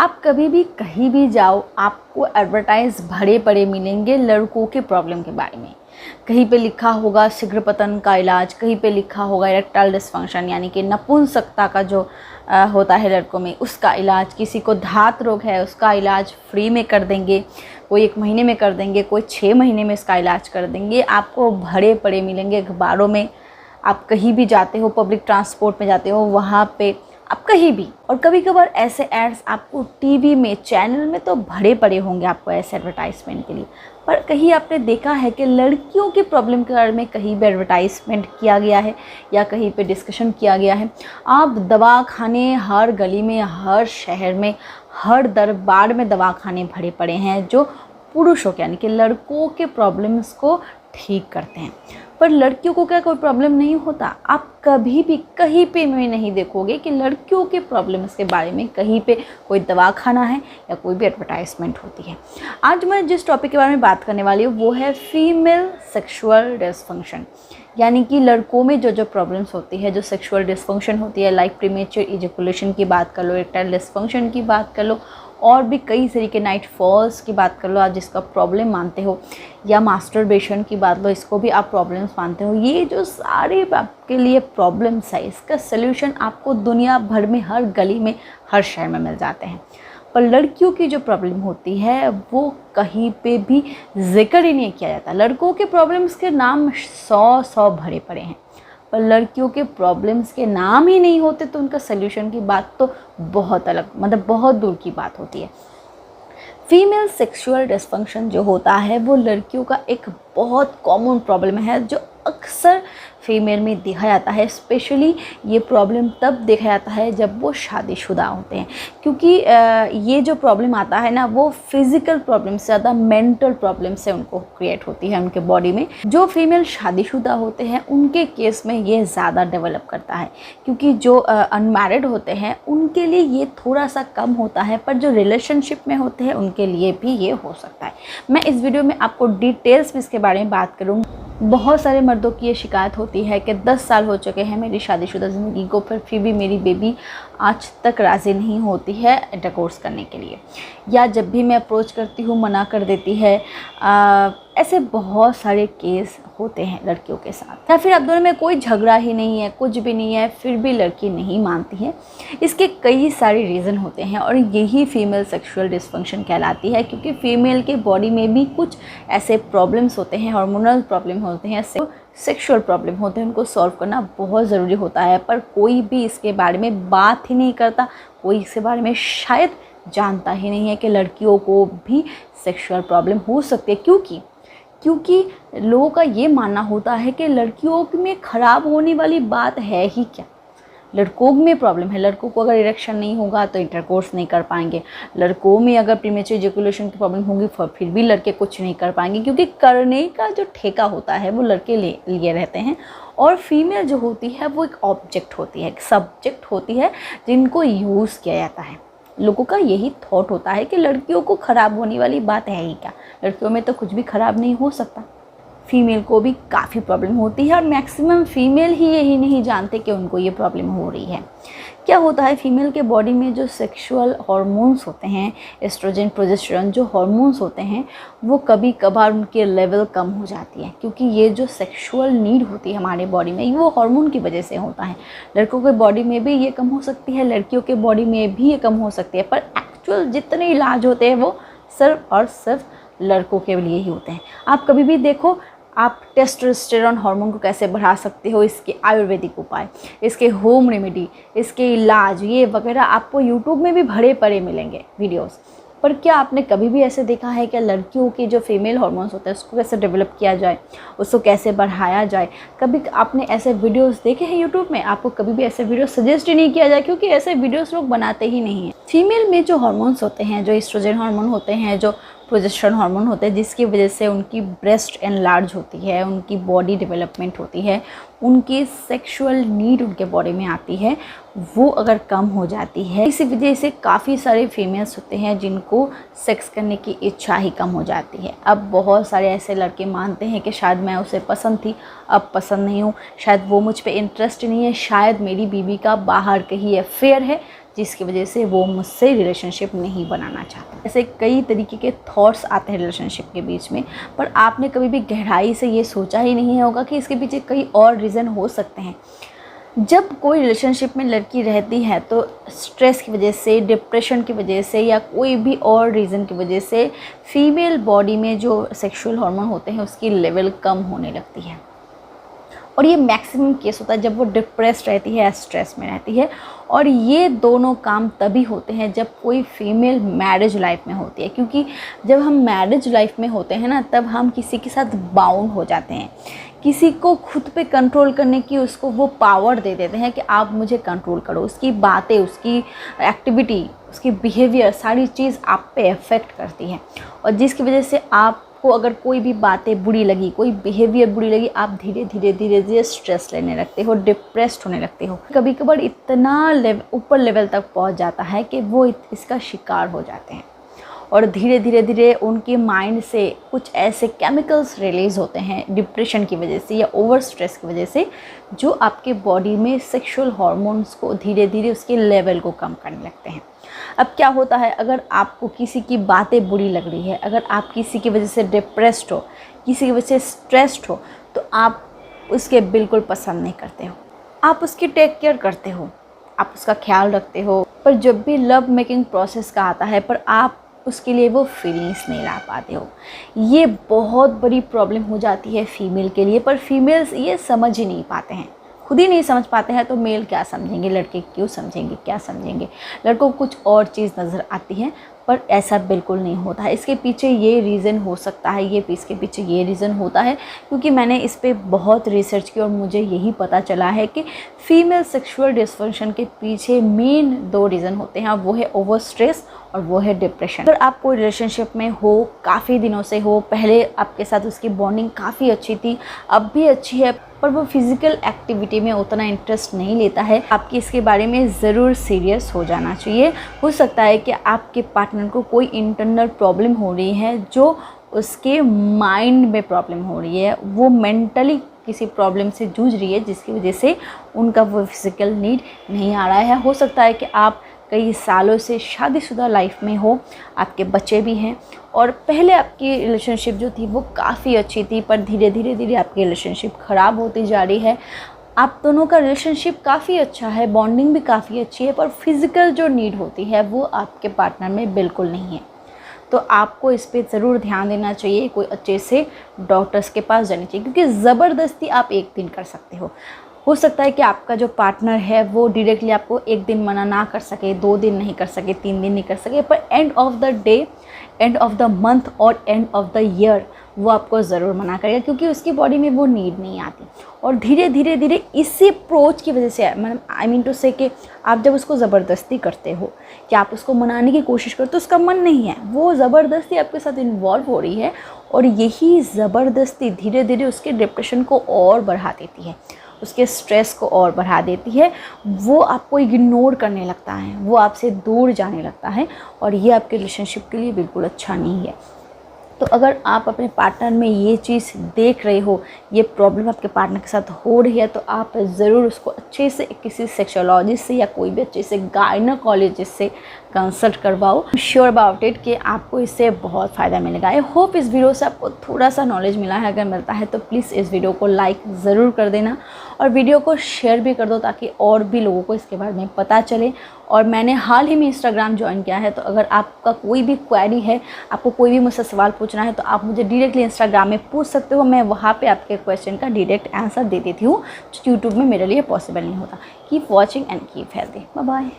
आप कभी भी कहीं भी जाओ, आपको एडवर्टाइज भरे पड़े मिलेंगे लड़कों के प्रॉब्लम के बारे में। कहीं पे लिखा होगा शीघ्र पतन का इलाज, कहीं पे लिखा होगा इरेक्टाइल डिस्फंक्शन यानी कि नपुंसकता का जो होता है लड़कों में, उसका इलाज। किसी को धात रोग है, उसका इलाज फ्री में कर देंगे, कोई 1 महीने में कर देंगे, कोई 6 महीने में इसका इलाज कर देंगे। आपको भरे पड़े मिलेंगे अखबारों में। आप कहीं भी जाते हो, पब्लिक ट्रांसपोर्ट में जाते हो, वहाँ पे आप कहीं भी, और कभी कभार ऐसे एड्स आपको टीवी में, चैनल में तो भरे पड़े होंगे आपको ऐसे एडवर्टाइजमेंट के लिए। पर कहीं आपने देखा है कि लड़कियों के प्रॉब्लम के बारे में कहीं भी एडवर्टाइजमेंट किया गया है या कहीं पे डिस्कशन किया गया है? आप दवाखाने हर गली में, हर शहर में, हर दरबार में दवाखाने भरे पड़े हैं जो पुरुषों के यानी कि लड़कों के प्रॉब्लम्स को ठीक करते हैं। पर लड़कियों को क्या कोई प्रॉब्लम नहीं होता? आप कभी भी कहीं पे भी नहीं देखोगे कि लड़कियों के प्रॉब्लम्स के बारे में कहीं पे कोई दवाखाना है या कोई भी एडवर्टाइजमेंट होती है। आज मैं जिस टॉपिक के बारे में बात करने वाली हूँ वो है फीमेल सेक्सुअल डिसफंक्शन, यानी कि लड़कों में जो जो प्रॉब्लम्स होती है, जो सेक्सुअल डिसफंक्शन होती है, लाइक प्रीमेच्योर इजैकुलेशन की बात कर लो, इरेक्टाइल डिसफंक्शन की बात कर लो, और भी कई तरीके नाइट फॉल्स की बात कर लो आप जिसका प्रॉब्लम मानते हो, या मास्टरबेशन की बात लो, इसको भी आप प्रॉब्लम्स मानते हो। ये जो सारे आपके लिए प्रॉब्लम्स है, इसका सल्यूशन आपको दुनिया भर में, हर गली में, हर शहर में मिल जाते हैं। पर लड़कियों की जो प्रॉब्लम होती है वो कहीं पे भी जिक्र ही नहीं किया जाता। लड़कों के प्रॉब्लम्स के नाम 100 भरे पड़े हैं, पर लड़कियों के प्रॉब्लम्स के नाम ही नहीं होते तो उनका सल्यूशन की बात तो बहुत अलग, मतलब बहुत दूर की बात होती है। फीमेल सेक्सुअल डिसफंक्शन जो होता है वो लड़कियों का एक बहुत कॉमन प्रॉब्लम है जो अक्सर फीमेल में देखा जाता है। स्पेशली ये प्रॉब्लम तब देखा जाता है जब वो शादीशुदा होते हैं, क्योंकि ये जो प्रॉब्लम आता है ना वो फिज़िकल प्रॉब्लम से ज़्यादा मेंटल प्रॉब्लम से उनको क्रिएट होती है उनके बॉडी में। जो फीमेल शादीशुदा होते हैं उनके केस में ये ज़्यादा डेवलप करता है, क्योंकि जो अनमैरिड होते हैं उनके लिए ये थोड़ा सा कम होता है, पर जो रिलेशनशिप में होते हैं उनके लिए भी ये हो सकता है। मैं इस वीडियो में आपको डिटेल्स में इसके बारे में बात करूँगी। बहुत सारे मर्दों की ये शिकायत होती है कि 10 साल हो चुके हैं मेरी शादीशुदा ज़िंदगी को, फिर भी मेरी बेबी आज तक राज़ी नहीं होती है इंटरकोर्स करने के लिए, या जब भी मैं अप्रोच करती हूँ मना कर देती है। ऐसे बहुत सारे केस होते हैं लड़कियों के साथ। या फिर आप दोनों में कोई झगड़ा ही नहीं है, कुछ भी नहीं है, फिर भी लड़की नहीं मानती है। इसके कई सारे रीज़न होते हैं और यही फीमेल सेक्सुअल डिसफंक्शन कहलाती है, क्योंकि फीमेल के बॉडी में भी कुछ ऐसे प्रॉब्लम्स होते हैं, हार्मोनल प्रॉब्लम होते हैं, सेक्सुअल प्रॉब्लम होते हैं, उनको सॉल्व करना बहुत ज़रूरी होता है। पर कोई भी इसके बारे में बात ही नहीं करता, कोई इसके बारे में शायद जानता ही नहीं है कि लड़कियों को भी सेक्सुअल प्रॉब्लम हो सकती है। क्योंकि लोगों का ये मानना होता है कि लड़कियों में ख़राब होने वाली बात है ही क्या, लड़कों में प्रॉब्लम है। लड़कों को अगर इरेक्शन नहीं होगा तो इंटरकोर्स नहीं कर पाएंगे, लड़कों में अगर प्रीमेच्योर इजैकुलेशन की प्रॉब्लम होगी फिर भी लड़के कुछ नहीं कर पाएंगे, क्योंकि करने का जो ठेका होता है वो लड़के लिए रहते हैं। और फीमेल जो होती है वो एक ऑब्जेक्ट होती है, एक सब्जेक्ट होती है जिनको यूज़ किया जाता है। लोगों का यही थॉट होता है कि लड़कियों को ख़राब होने वाली बात है ही क्या, लड़कियों में तो कुछ भी ख़राब नहीं हो सकता। फीमेल को भी काफ़ी प्रॉब्लम होती है और मैक्सिमम फीमेल ही यही नहीं जानते कि उनको ये प्रॉब्लम हो रही है। क्या होता है, फीमेल के बॉडी में जो सेक्सुअल हार्मोन्स होते हैं, एस्ट्रोजन, प्रोजेस्टेरोन जो हार्मोन्स होते हैं, वो कभी कभार उनके लेवल कम हो जाती है, क्योंकि ये जो सेक्सुअल नीड होती है हमारे बॉडी में वो हार्मोन की वजह से होता है। लड़कों के बॉडी में भी ये कम हो सकती है, लड़कियों के बॉडी में भी ये कम हो सकती है, पर एक्चुअल जितने इलाज होते हैं वो सिर्फ और सिर्फ लड़कों के लिए ही होते हैं। आप कभी भी देखो, आप टेस्टोस्टेरोन हार्मोन को कैसे बढ़ा सकते हो, इसके आयुर्वेदिक उपाय, इसके होम रेमेडी, इसके इलाज, ये वगैरह आपको यूट्यूब में भी भरे पड़े मिलेंगे वीडियोस। पर क्या आपने कभी भी ऐसे देखा है कि लड़कियों के जो फीमेल हार्मोन्स होते हैं उसको कैसे डेवलप किया जाए, उसको कैसे बढ़ाया जाए? कभी आपने ऐसे वीडियोस देखे हैं यूट्यूब में? आपको कभी भी ऐसे वीडियो सजेस्ट ही नहीं किया जाए, क्योंकि ऐसे वीडियोस लोग बनाते ही नहीं हैं। फीमेल में जो हार्मोन्स होते हैं, जो एस्ट्रोजन हार्मोन होते हैं, जो प्रोजेस्टेरोन हार्मोन होते हैं, जिसकी वजह से उनकी ब्रेस्ट एनलार्ज होती है, उनकी बॉडी डेवलपमेंट होती है, उनकी सेक्सुअल नीड उनके बॉडी में आती है, वो अगर कम हो जाती है, इसी वजह से काफ़ी सारे फीमेल्स होते हैं जिनको सेक्स करने की इच्छा ही कम हो जाती है। अब बहुत सारे ऐसे लड़के मानते हैं कि शायद मैं उसे पसंद थी, अब पसंद नहीं हूँ, शायद वो मुझ पे इंटरेस्ट नहीं है, शायद मेरी बीवी का बाहर कहीं अफेयर है, जिसकी वजह से वो मुझसे रिलेशनशिप नहीं बनाना चाहते। ऐसे कई तरीके के थॉट्स आते हैं रिलेशनशिप के बीच में, पर आपने कभी भी गहराई से ये सोचा ही नहीं होगा कि इसके पीछे कई और रीज़न हो सकते हैं। जब कोई रिलेशनशिप में लड़की रहती है तो स्ट्रेस की वजह से, डिप्रेशन की वजह से या कोई भी और रीज़न की वजह से फीमेल बॉडी में जो सेक्सुअल हार्मोन होते हैं उसकी लेवल कम होने लगती है। और ये मैक्सिमम केस होता है जब वो डिप्रेस्ड रहती है या स्ट्रेस में रहती है। और ये दोनों काम तभी होते हैं जब कोई फीमेल मैरिज लाइफ में होती है, क्योंकि जब हम मैरिज लाइफ में होते हैं ना, तब हम किसी के साथ बाउंड हो जाते हैं, किसी को खुद पे कंट्रोल करने की उसको वो पावर दे देते हैं कि आप मुझे कंट्रोल करो। उसकी बातें, उसकी एक्टिविटी, उसकी बिहेवियर, सारी चीज़ आप पे इफ़ेक्ट करती है। और जिसकी वजह से आपको अगर कोई भी बातें बुरी लगी, कोई बिहेवियर बुरी लगी, आप धीरे धीरे स्ट्रेस लेने लगते हो, डिप्रेस्ड होने लगते हो। कभी कभार इतना ऊपर लेवल तक पहुंच जाता है कि वो इसका शिकार हो जाते हैं। और धीरे धीरे उनके माइंड से कुछ ऐसे केमिकल्स रिलीज़ होते हैं डिप्रेशन की वजह से या ओवर स्ट्रेस की वजह से, जो आपके बॉडी में सेक्सुअल हार्मोन्स को धीरे धीरे उसके लेवल को कम करने लगते हैं। अब क्या होता है, अगर आपको किसी की बातें बुरी लग रही है, अगर आप किसी की वजह से डिप्रेस्ड हो, किसी की वजह से स्ट्रेस्ड हो, तो आप उसके बिल्कुल पसंद नहीं करते हो। आप उसकी टेक केयर करते हो, आप उसका ख्याल रखते हो, पर जब भी लव मेकिंग प्रोसेस का आता है पर आप उसके लिए वो फीलिंग्स नहीं ला पाते हो। ये बहुत बड़ी प्रॉब्लम हो जाती है फीमेल के लिए, पर फीमेल्स ये समझ ही नहीं पाते हैं, खुद ही नहीं समझ पाते हैं, तो मेल क्या समझेंगे, लड़के क्यों समझेंगे, क्या समझेंगे। लड़कों को कुछ और चीज़ नज़र आती है, पर ऐसा बिल्कुल नहीं होता है। इसके पीछे ये रीज़न हो सकता है, इसके पीछे ये रीज़न होता है क्योंकि मैंने इस पे बहुत रिसर्च की और मुझे यही पता चला है कि फीमेल सेक्सुअल डिसफंक्शन के पीछे मेन 2 रीज़न होते हैं। वो है ओवर स्ट्रेस और वो है डिप्रेशन। अगर आप कोई रिलेशनशिप में हो, काफ़ी दिनों से हो, पहले आपके साथ उसकी बॉन्डिंग काफ़ी अच्छी थी, अब भी अच्छी है, पर वो फिज़िकल एक्टिविटी में उतना इंटरेस्ट नहीं लेता है, आपकी इसके बारे में ज़रूर सीरियस हो जाना चाहिए। हो सकता है कि आपके पार्टनर को कोई इंटरनल प्रॉब्लम हो रही है, जो उसके माइंड में प्रॉब्लम हो रही है, वो मेंटली किसी प्रॉब्लम से जूझ रही है, जिसकी वजह से उनका वो फिज़िकल नीड नहीं आ रहा है। हो सकता है कि आप कई सालों से शादीशुदा लाइफ में हो, आपके बच्चे भी हैं और पहले आपकी रिलेशनशिप जो थी वो काफ़ी अच्छी थी, पर धीरे धीरे आपकी रिलेशनशिप ख़राब होती जा रही है। आप दोनों का रिलेशनशिप काफ़ी अच्छा है, बॉन्डिंग भी काफ़ी अच्छी है, पर फिज़िकल जो नीड होती है वो आपके पार्टनर में बिल्कुल नहीं है। तो आपको इस पे ज़रूर ध्यान देना चाहिए, कोई अच्छे से डॉक्टर्स के पास जानी चाहिए, क्योंकि ज़बरदस्ती आप एक दिन कर सकते हो सकता है कि आपका जो पार्टनर है वो डायरेक्टली आपको एक दिन मना ना कर सके, 2 दिन नहीं कर सके, 3 दिन नहीं कर सके, पर end of the day, end of the month और एंड ऑफ द ईयर वो आपको ज़रूर मना करेगा, क्योंकि उसकी बॉडी में वो नीड नहीं आती। और धीरे धीरे इसी अप्रोच की वजह से, मतलब आई मीन टू से कि आप जब उसको ज़बरदस्ती करते हो कि आप उसको मनाने की कोशिश करते हो, तो उसका मन नहीं है, वो ज़बरदस्ती आपके साथ इन्वॉल्व हो रही है, और यही ज़बरदस्ती धीरे धीरे उसके डिप्रेशन को और बढ़ा देती है, उसके स्ट्रेस को और बढ़ा देती है। वो आपको इग्नोर करने लगता है, वो आपसे दूर जाने लगता है, और ये आपके रिलेशनशिप के लिए बिल्कुल अच्छा नहीं है। तो अगर आप अपने पार्टनर में ये चीज़ देख रहे हो, ये प्रॉब्लम आपके पार्टनर के साथ हो रही है, तो आप ज़रूर उसको अच्छे से किसी सेक्सोलॉजिस्ट से या कोई भी अच्छे से गायनोकोलॉजिस्ट से कंसल्ट करवाओ। श्योर अबाउट इट कि आपको इससे बहुत फ़ायदा मिलेगा। आई होप इस वीडियो से आपको थोड़ा सा नॉलेज मिला है। अगर मिलता है तो प्लीज़ इस वीडियो को लाइक ज़रूर कर देना और वीडियो को शेयर भी कर दो, ताकि और भी लोगों को इसके बारे में पता चले। और मैंने हाल ही में इंस्टाग्राम ज्वाइन किया है, तो अगर आपका कोई भी क्वेरी है, आपको कोई भी मुझसे सवाल पूछना है, तो आप मुझे डायरेक्टली इंस्टाग्राम में पूछ सकते हो। मैं वहाँ पे आपके क्वेश्चन का डायरेक्ट आंसर दे देती हूँ, जो यूट्यूब में मेरे लिए पॉसिबल नहीं होता। Keep watching and keep healthy. Bye bye.